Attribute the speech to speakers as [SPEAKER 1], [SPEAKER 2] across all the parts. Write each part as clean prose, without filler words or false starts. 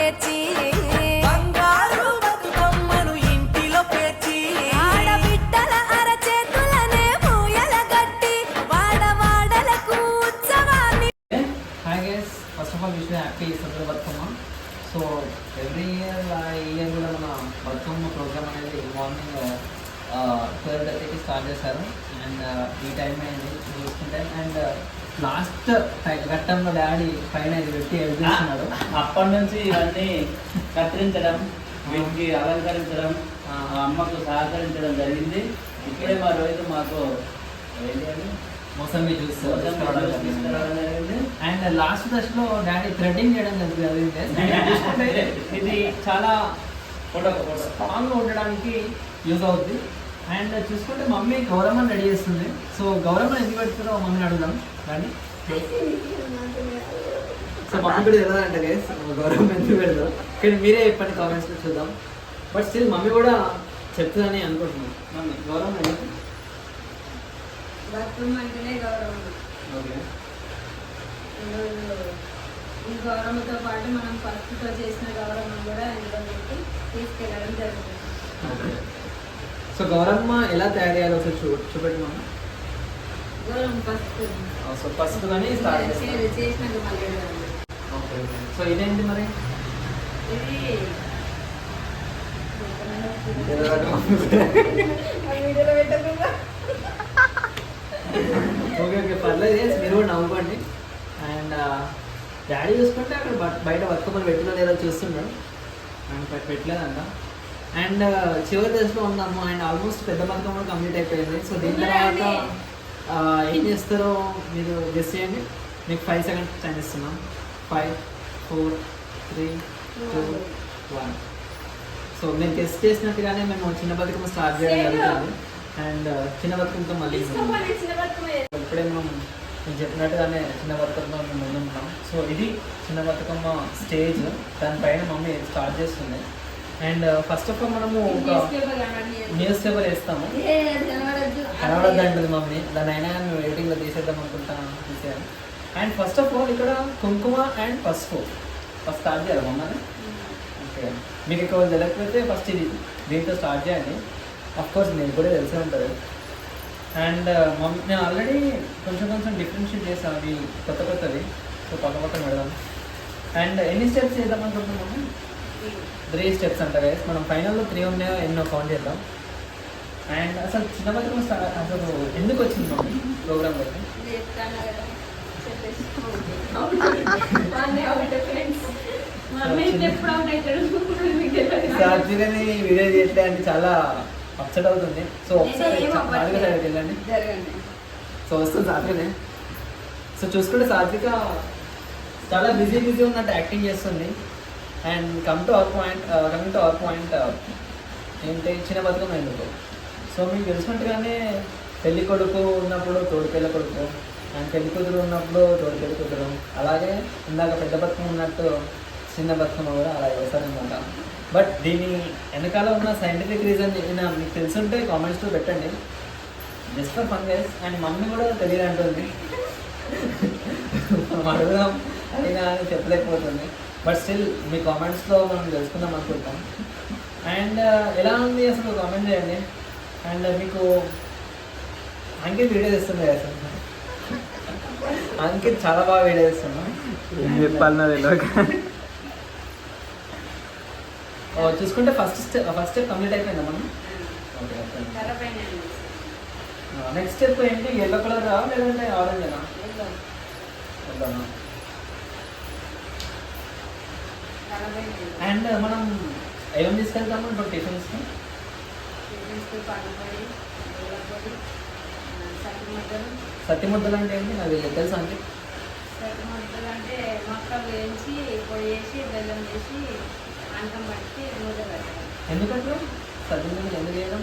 [SPEAKER 1] పేర్చి బంగారు బతుకమ్మను ఇంటిలో పేర్చి ఆడబిడ్డల అరచేతులనే పూయల గట్టి వాడవాడలకు ఉత్సవాన్ని.
[SPEAKER 2] Hi guys, first of all wish happy Saddula Bathukamma. So every year ఈ ఇయర్ కూడా మన బతుకమ్మ ప్రోగ్రామ్ అనేది మార్నింగ్ 12:30కి స్టార్ట్ చేశారు. అండ్ ఈ టైం అయింది చూసుకుంటే. అండ్ లాస్ట్ ఘట్టంలో డాడీ పైన ఇది పెట్టి ఎదుగుతున్నాడు.
[SPEAKER 3] అప్పటి నుంచి ఇవన్నీ కత్తిరించడం, వీటికి అలంకరించడం, అమ్మకు సహకరించడం జరిగింది. ఇప్పుడే మా రోజు మాకు
[SPEAKER 2] మోసంబి జ్యూస్ జరిగింది. అండ్ లాస్ట్ దశలో డాడీ థ్రెడ్డింగ్ చేయడం జరిగింది. ఇది చాలా స్ట్రాంగ్గా ఉండడానికి యూజ్ అవుద్ది. అండ్ చూసుకుంటే మమ్మీ గౌరమ్మని రెడీ చేస్తుంది. సో గౌరమ్మని ఎందుకు పెడుతుందో మమ్మీని అడుగుదాం కానీ. సో మమ్మీ కూడా తెలియదంట గైస్ గౌరవం ఎందుకు పెడదాం, కానీ మీరే చెప్పండి కామెంట్స్లో చూద్దాం. బట్ స్టిల్ మమ్మీ కూడా చెప్తుందని అనుకుంటున్నాను. మమ్మీ గౌరవం ఎందుకు?
[SPEAKER 4] బతుకమ్మ అంటేనే గౌరవం.
[SPEAKER 2] ఓకే,
[SPEAKER 4] ఈ గౌరవంతో పాటు మనం పసుపుతో చేసిన గౌరవం కూడా ఇందులో పెట్టి తీసుకెళ్ళడం జరుగుతుంది.
[SPEAKER 2] సో గౌరమ్మ ఎలా తయారు చేయాలో ఒకసారి చూపెట్టి మనం.
[SPEAKER 4] గౌరవం పసుపు.
[SPEAKER 2] సో పసుపు కానీ స్టార్ట్
[SPEAKER 4] చేసినాక మళ్ళీ
[SPEAKER 2] ఓకే. సో ఇదేంటి మరి?
[SPEAKER 4] ఇది
[SPEAKER 2] ఓకే ఓకే పర్లేదు, మీరు కూడా నవ్వుకోండి. అండ్ డాడీ చూసుకుంటే అక్కడ బయట బతుకమ్మలు పెట్టినా లేదా చూస్తున్నాడు. అండ్ పెట్టలేదంట. అండ్ చివరి దశలో ఉందమ్మ. అండ్ ఆల్మోస్ట్ పెద్ద బతుకమ్మ కంప్లీట్ అయిపోయింది. సో దీని తర్వాత ఏం చేస్తారో మీరు గెస్ చేయండి. మీకు 5 సెకండ్స్ టైం ఇస్తున్నాం. 5, 4, 3, 2, 1. సో మీరు గెస్ చేసినట్టుగానే మేము చిన్న బతుకమ్మ స్టార్ట్ చేయడం జరుగుతుంది. అండ్ చిన్న బతుకమ్మతో మళ్ళీ ఇప్పుడే మనం నేను చెప్పినట్టుగానే చిన్న బతుకమ్మ మేము ముందుంటున్నాం. సో ఇది చిన్న బతుకమ్మ స్టేజ్, దానిపైన మమ్మీ స్టార్ట్ చేస్తుంది. అండ్ ఫస్ట్ ఆఫ్ ఆల్ మనము ఒక న్యూస్ పేపర్ వేస్తాము. కనబడద్దు అంటుంది మమ్మీ, దాని అయినా కానీ మేము ఎడిటింగ్లో తీసేద్దాం అనుకుంటాను, తీసేయాలి. అండ్ ఫస్ట్ ఆఫ్ ఆల్ ఇక్కడ కుంకుమ అండ్ పసుపు ఫస్ట్ స్టార్ట్ చేయాలి మమ్మల్ని. ఓకే, మీకు ఇక్కడ తెలియకపోతే ఫస్ట్ ఇది దీంతో స్టార్ట్ చేయండి. అఫ్కోర్స్ మీకు కూడా తెలిసే ఉంటుంది. అండ్ మమ్మీ నేను ఆల్రెడీ కొంచెం డిఫరెన్షియేట్ చేసాను అవి కొత్తవి. సో పక్కన పెడదాం. అండ్ ఎన్ని స్టెప్స్ చేద్దాం అనుకుంటున్నాము? 3 స్టెప్స్ అంట గైస్. మనం ఫైనల్లో 3 ఉన్నాయో ఎన్నో కౌంట్ చేద్దాం. అండ్ అసలు చిన్న బతుకమ్మ అసలు ఎందుకు వచ్చింది మమ్మీ ప్రోగ్రామ్లోకి? సాధ్యంగానే వీడియో చేస్తే అంటే చాలా అప్సెట్ అవుతుంది. సో ఒకసారి సైడ్కి వెళ్ళండి. సో వస్తుంది సాత్వికనే. సో చూసుకుంటే సాత్విక చాలా బిజీ ఉన్నట్టు యాక్టింగ్ చేస్తుంది. And coming to our point ఏంటి చిన్న బతుకమ్మ ఎందుకు? సో మీకు తెలిసినట్టుగానే పెళ్లి కొడుకు ఉన్నప్పుడు తోడు పెళ్ళి కొడుకు, అండ్ పెళ్లి కూతురు ఉన్నప్పుడు తోడు పెళ్లి కూతురు, అలాగే ఇందాక పెద్ద బతుకమ్మ ఉన్నట్టు చిన్న బతుకమ్మ కూడా అలా చేస్తారనమాట. బట్ దీని వెనకాల ఉన్న సైంటిఫిక్ రీజన్ మీకు తెలుసుంటే కామెంట్స్లో పెట్టండి. Just for fun guys. And mummy కూడా తెలియదు అంటుంది. మనం అడుగుదాం అయినా అని చెప్పలేకపోతుంది. బట్ స్టిల్ మీ కామెంట్స్లో మనం తెలుసుకుందాం అనుకుంటాం. అండ్ ఎలా ఉంది అసలు కామెంట్ చేయండి. అండ్ మీకు అంకిత్ వీడియో చేస్తుంది కదా సార్, అంకిత్ చాలా బాగా వీడియో చేస్తున్నాం. చూసుకుంటే ఫస్ట్ స్టెప్ కంప్లీట్ అయిపోయిందా మనం? ఓకే. నెక్స్ట్ స్టెప్ ఏంటి? ఎల్లో కలర్ రా లేదంటే ఆరెంజ్? అండ్ మనం ఏమేమి తీసుకెళ్తాము ఇప్పుడు టిఫిన్స్కి? సత్తి ముద్దలు అంటే ఏంటి నాకు తెలుసా? అంటే
[SPEAKER 4] సత్తి ముద్దలు అంటే మొక్కలు వేయించి పొడి వేసి బెల్లం వేసి అంతం పట్టి ముద్ద పెట్టడం.
[SPEAKER 2] ఎందుకంటే సత్తి ముద్దలు ఎందుకు చేయడం?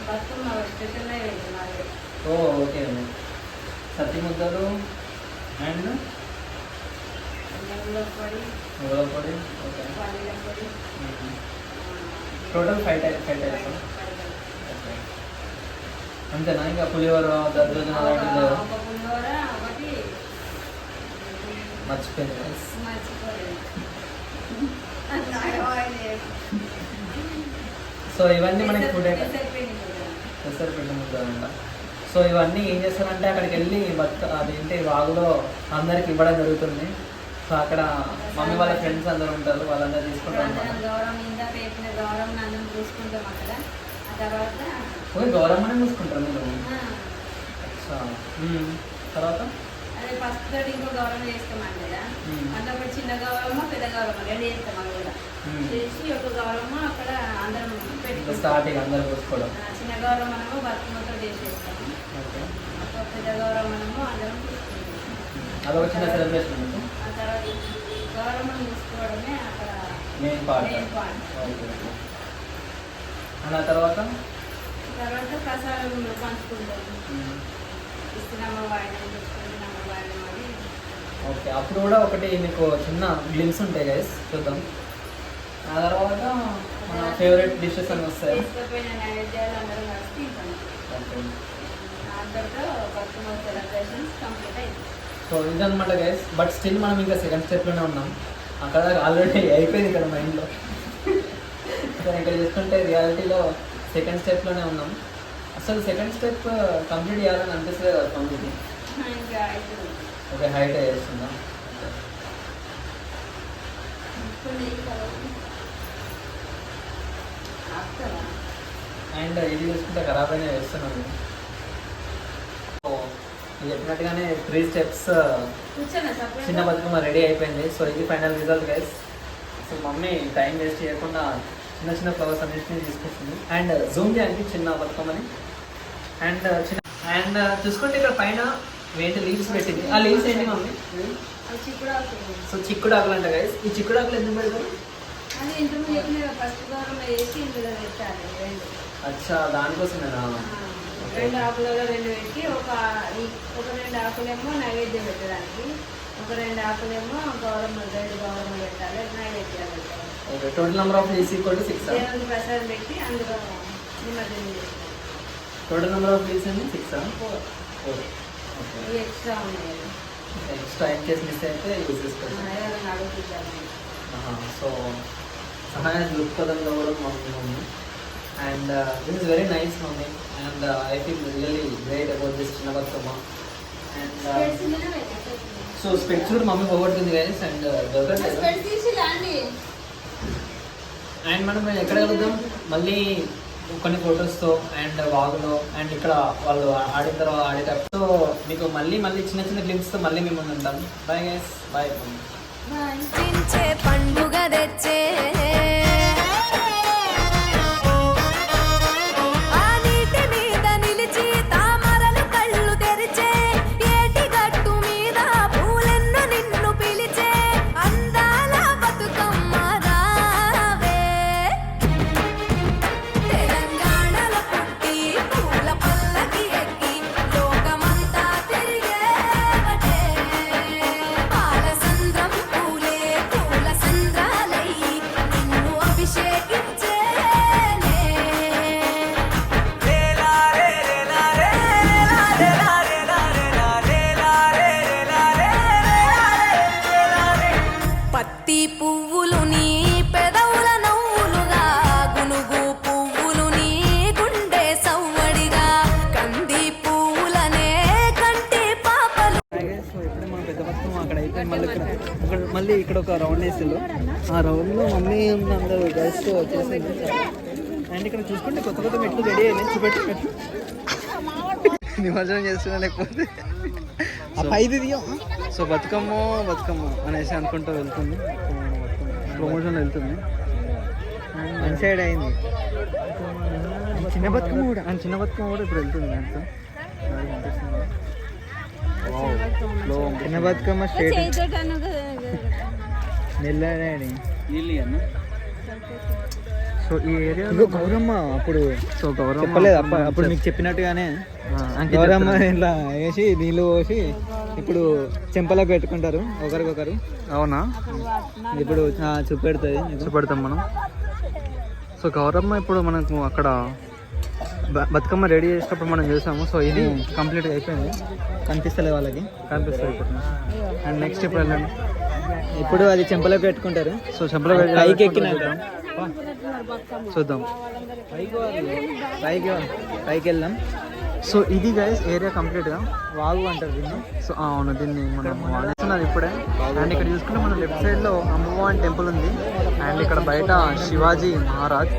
[SPEAKER 4] బతుకమ్మ స్పెషల్గా వేయాలి.
[SPEAKER 2] ఓ ఓకే, సత్తి ముద్దలు అండ్
[SPEAKER 4] పొడి,
[SPEAKER 2] ఓకే.
[SPEAKER 4] పల్లీల పొడి,
[SPEAKER 2] టోటల్ 5 టైప్స్. ఓకే, అంతేనా? ఇంకా పులిహోర, దద్దోజనం అలాంటివి
[SPEAKER 4] ఒక పులిహోర ఒకటి
[SPEAKER 2] మర్చిపోయింది. సో ఇవన్నీ మనకి ఫుడ్ పెసరపిండి ముద్దంట. సో ఇవన్నీ ఏం చేస్తారంటే అక్కడికి వెళ్ళి అదేంటి వాగులో అందరికి ఇవ్వడం జరుగుతుంది. సో అక్కడ మమ్మీ వాళ్ళ ఫ్రెండ్స్ అందరూ ఉంటారు, వాళ్ళందరూ తీసుకుంటారు అన్నమాట.
[SPEAKER 4] గౌరవం ఇందా పేరున గౌరవం అందరం చూసుకుంటాం అక్కడ. ఆ తర్వాత
[SPEAKER 2] ఓకే, గౌరమ్మనే చూసుకుంటారు మీరు. అచ్చా. తర్వాత
[SPEAKER 4] అదే ఫస్ట్ తోటి ఇంకో గౌరవం చేస్తామని కదా, అందులో ఒకటి చిన్న గౌరవమో పెద్ద గౌరవం రెండు చేస్తాం అవి కూడా. చేసి ఒక గౌరవమో అక్కడ అందరం పెట్టుకుంటాం.
[SPEAKER 2] స్టార్టింగ్ అందరూ చూసుకోవడం.
[SPEAKER 4] చిన్న గౌరవం మనము బతుకమ్మతో చేసేస్తాము, ఒక పెద్ద గౌరవం మనము అందరం చూసుకుంటాం.
[SPEAKER 2] అదొక చిన్న సెలబ్రేషన్.
[SPEAKER 4] ఆ తర్వాత గౌరవం చూసుకోవడమే అక్కడ
[SPEAKER 2] మెయిన్ పార్ట్. అండ్ ఆ తర్వాత
[SPEAKER 4] ప్రసాదం పంచుకుంటాము. ఇస్తున్నామా వాయినం చూసుకుంటున్నామా వాయినం అని.
[SPEAKER 2] ఓకే, అప్పుడు కూడా ఒకటి మీకు చిన్న గ్లిమ్స్ ఉంటాయి గైస్, చూద్దాం. ఆ తర్వాత మన ఫేవరెట్ డిషెస్ అని వస్తాయి.
[SPEAKER 4] తీసుకుపోయిన నైవేద్యాలు అందరం కలిసి తింటాం.
[SPEAKER 2] ఓకే,
[SPEAKER 4] అందరితో బతుకమ్మ సెలబ్రేషన్స్ కంప్లీట్ అయింది.
[SPEAKER 2] సో ఇదన్నమాట గైస్. బట్ స్టిల్ మనం ఇంకా సెకండ్ స్టెప్లోనే ఉన్నాం. అక్కడ ఆల్రెడీ అయిపోయింది ఇక్కడ మైండ్లో. సో ఇక్కడ చూసుకుంటే రియాలిటీలో సెకండ్ స్టెప్లోనే ఉన్నాం. అసలు సెకండ్ స్టెప్ కంప్లీట్ చేయాలని అనిపిస్తుంది కదా మమ్మీకి.
[SPEAKER 4] ఇంకా అయిపోయింది.
[SPEAKER 2] ఓకే, హైట్ చేస్తుందా? అండ్ ఇది చూసుకుంటే ఖరాబ్ అయినా చేస్తున్నాను. సో ఇది చెప్పినట్టుగానే 3 స్టెప్స్ చిన్న బతుకమ్మ రెడీ అయిపోయింది. సో ఇది final result guys. So mummy time waste చేయకుండా చిన్న చిన్న ఫ్లవర్స్ అన్నింటినీ తీసుకొస్తుంది. అండ్ జూమ్ చేయండి చిన్న బతుకమ్మని. అండ్ చూసుకుంటే ఇక్కడ పైన వేటి లీవ్స్ పెట్టింది. ఆ లీవ్స్ ఏంటి మమ్మీ? సో చిక్కుడాకులు అంట గైస్. ఈ చిక్కుడాకులు ఎందుకు పెడతారు?
[SPEAKER 4] అది ఇంతకు చెప్పిన ఫస్ట్ గౌరవం వేసి ఇందులో పెట్టాలి.
[SPEAKER 2] అచ్చా, దానికోసమేనా?
[SPEAKER 4] రెండు ఆకులలో రెండు పెట్టి ఒక 2 ఆకులేమో నైవేద్యం పెట్టడానికి, ఒక 2 ఆకులేమో గౌరవం, 2 గౌరవం పెట్టాలి, నైవేద్యాలు పెట్టాలి.
[SPEAKER 2] Okay, total number of leaves equal to 6.
[SPEAKER 4] దేవునికి ప్రసాదం పెట్టి అందులో నిమజ్జనం చేస్తాం.
[SPEAKER 2] టోటల్ నెంబర్ ఆఫ్ లీవ్స్ అండి 6.
[SPEAKER 4] 4
[SPEAKER 2] ఓకే,
[SPEAKER 4] ఇవి ఎక్స్ట్రా ఉన్నాయి.
[SPEAKER 2] ఎక్స్ట్రా ఇన్ కేస్ మిస్ అయితే యూజ్ చేసుకోవచ్చు.
[SPEAKER 4] ఎవరైనా అడుగుతారు.
[SPEAKER 2] సో సహాయ దృక్పథంలో కూడా mummy. And this is very nice mummy. And I feel really great about this చిన్న బతుకమ్మ. అండ్ సో స్పెక్ట్స్ కూడా మమ్మీ పోగొడుతుంది గైస్. అండ్ దొరకట్లేదు. అండ్ మనం ఎక్కడ కలుద్దాం మళ్ళీ కొన్ని ఫొటోస్తో అండ్ వాగులో అండ్ ఇక్కడ వాళ్ళు ఆడిన తర్వాత ఆడేటప్పుడు. సో మీకు మళ్ళీ చిన్న చిన్న క్లిప్స్తో మళ్ళీ మేము ఉంటాం. Bye guys, bye.
[SPEAKER 1] పండుగ తెచ్చే ఆ నీటి మీద నిలిచి తామరలు కళ్ళు తెరిచే ఏటి గట్టు మీద పూలెన్ను నిన్ను పిలిచే అందాల బతుకమ్మ రావే. తెలంగాణలో పుట్టి పూల పల్లకి ఎక్కి లోకమంతా తిరిగేవటే. పాలసంద్రం పూలే పూల సంద్రాలై నిన్ను అభిషేకించేనే. పత్తి పువ్వులు నీ పెదవుల నవ్వులుగా, గునుగు పువ్వులు నీ గుండె సవ్వడిగా, కంది పువ్వులనే కంటి పాపలు.
[SPEAKER 2] సో ఇప్పుడే మన పెద్ద బతుకమ్మ అక్కడ అయిపోయింది. మళ్ళీ ఇక్కడ ఒక రౌండ్ వేసిండు. ఆ రౌండ్లో మమ్మీ ఉన్న అందరూ గర్ల్స్ వచ్చేసింది. అండ్ ఇక్కడ చూసుకుంటే కొత్త మెట్లు రెడీ అయినాయి. చూపెట్టి మెట్లు నిమజ్జనం చేస్తున్నా లేకపోతే సో బతుకమ్మ అనేసి అనుకుంటూ వెళ్తుంది. ప్రమోషన్ వెళ్తుంది. వన్ సైడ్ అయింది. చిన్న బతుకమ్మ కూడా ఇప్పుడు వెళ్తుంది. దాంతో చిన్న బతుకమ్మ స్టేట్ నెల్లాడి. సో ఈ ఏరియా గౌరమ్మ అప్పుడు చెప్పలేదు అప్పుడు మీకు చెప్పినట్టుగానే గౌరమ్మ ఇట్లా వేసి నీళ్ళు పోసి ఇప్పుడు చెంపలకు పెట్టుకుంటారు ఒకరికొకరు. అవునా? ఇప్పుడు చూపెడతాం మనం. సో గౌరమ్మ ఇప్పుడు మనకు అక్కడ బతుకమ్మ రెడీ చేసేటప్పుడు మనం చూసాము. సో ఇది కంప్లీట్గా అయిపోయింది. కనిపిస్తలేదు వాళ్ళకి, కనిపిస్తుంది ఇప్పుడు. అండ్ నెక్స్ట్ ఇప్పుడు వెళ్ళండి. ఇప్పుడు అది చెంపలో పెట్టుకుంటారు.
[SPEAKER 5] సో చెంపలో
[SPEAKER 2] పైకి ఎక్కినాక
[SPEAKER 5] చూద్దాం.
[SPEAKER 2] పైకి వెళ్దాం.
[SPEAKER 5] సో ఇది గైస్ ఏరియా కంప్లీట్గా
[SPEAKER 2] వాగు అంటారు దీన్ని.
[SPEAKER 5] సో అవును దీన్ని మనం వాడుతున్నది ఇప్పుడే. అండ్ ఇక్కడ చూసుకుంటే మనం లెఫ్ట్ సైడ్లో అమ్మవారి టెంపుల్ ఉంది. అండ్ ఇక్కడ బయట శివాజీ మహారాజ్,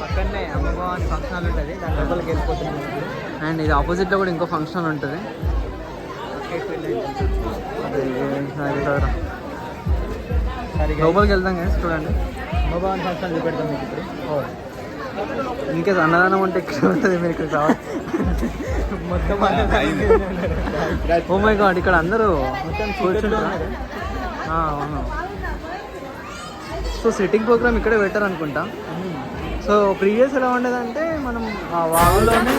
[SPEAKER 2] పక్కనే అమ్మవారి ఫంక్షన్ హాల్ ఉంటుంది, దాని లోపలికి వెళ్ళిపోతున్నాం.
[SPEAKER 5] అండ్ ఇది ఆపోజిట్లో కూడా ఇంకో ఫంక్షన్ హాల్ ఉంటుంది. లోపలికి వెళ్దాం గైస్, చూడండి.
[SPEAKER 2] అమ్మవారి ఫంక్షన్ చూపెడతాం మీకు ఇప్పుడు.
[SPEAKER 5] ఇంకేస్ అన్నదానం అంటే ఇక్కడ ఉంటుంది, మీరు ఇక్కడ రావాలి.
[SPEAKER 2] మొత్తం
[SPEAKER 5] ఓ మై గాడ్, ఇక్కడ అందరూ
[SPEAKER 2] మొత్తం
[SPEAKER 5] కూర్చుంటారా? అవును. సో సిట్టింగ్ ప్రోగ్రామ్ ఇక్కడే పెట్టారు అనుకుంటా. సో ప్రీవియస్ ఎలా ఉండేదంటే మనం ఆ వాగులోనే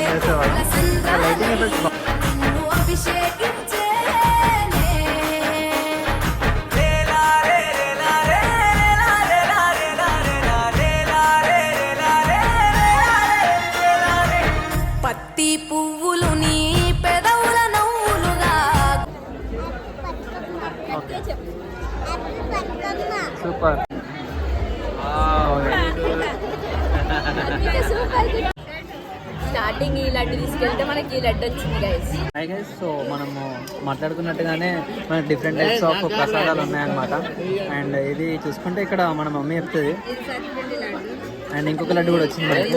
[SPEAKER 5] చేసేవాళ్ళం. లైటింగ్ ఎఫెక్ట్స్
[SPEAKER 1] పత్తి పువ్వులు నీ పెదవుల నవ్వులుగా.
[SPEAKER 5] సూపర్.
[SPEAKER 1] స్టార్టింగ్ ఈ లడ్డు తీసుకెళ్తే మనకి ఈ లడ్డు వచ్చింది గైస్.
[SPEAKER 5] హై గైస్, సో మనము మాట్లాడుకున్నట్టుగానే మనకి డిఫరెంట్ టైప్స్ ఆఫ్ ప్రసాదాలు ఉన్నాయన్నమాట. అండ్ ఇది చూసుకుంటే ఇక్కడ మన మమ్మీ చెప్తుంది. అండ్ ఇంకొక లడ్డు కూడా వచ్చింది మనకి.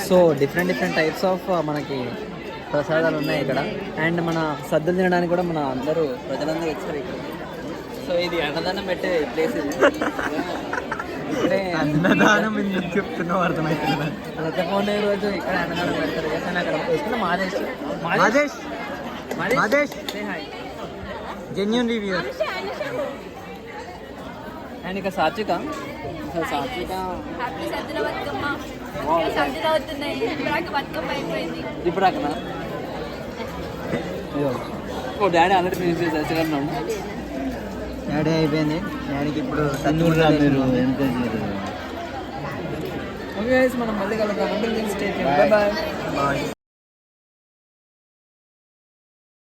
[SPEAKER 5] సో డిఫరెంట్ టైప్స్ ఆఫ్ మనకి ప్రసాదాలు ఉన్నాయి ఇక్కడ. అండ్ మన సద్దులు తినడానికి కూడా మన అందరూ ప్రజలందరూ వచ్చారు ఇక్కడ. సో ఇది అన్నదానం పెట్టే ప్లేస్. ఇది ఇక్కడే
[SPEAKER 2] అన్నదానం ఎందుకు చెప్తున్నావు అర్థమవుతుంది.
[SPEAKER 5] రథపౌర్ణమి రోజు ఇక్కడ అన్నదానం పెడతారు. కానీ అక్కడ వస్తున్న మాదేశ్
[SPEAKER 2] జెన్యూన్ రివ్యూ.
[SPEAKER 5] అండ్ ఇక సాత్విక. సాత్విక ఇప్పుడు అక్కడ ఓ డాడీ ఆల్రెడీ ఫినిష్ చేసి వచ్చాను.
[SPEAKER 2] డాడీ అయిపోయింది. డాడీకి ఇప్పుడు
[SPEAKER 5] ఓకే మనం మళ్ళీ కలుద్దాం. బాయ్.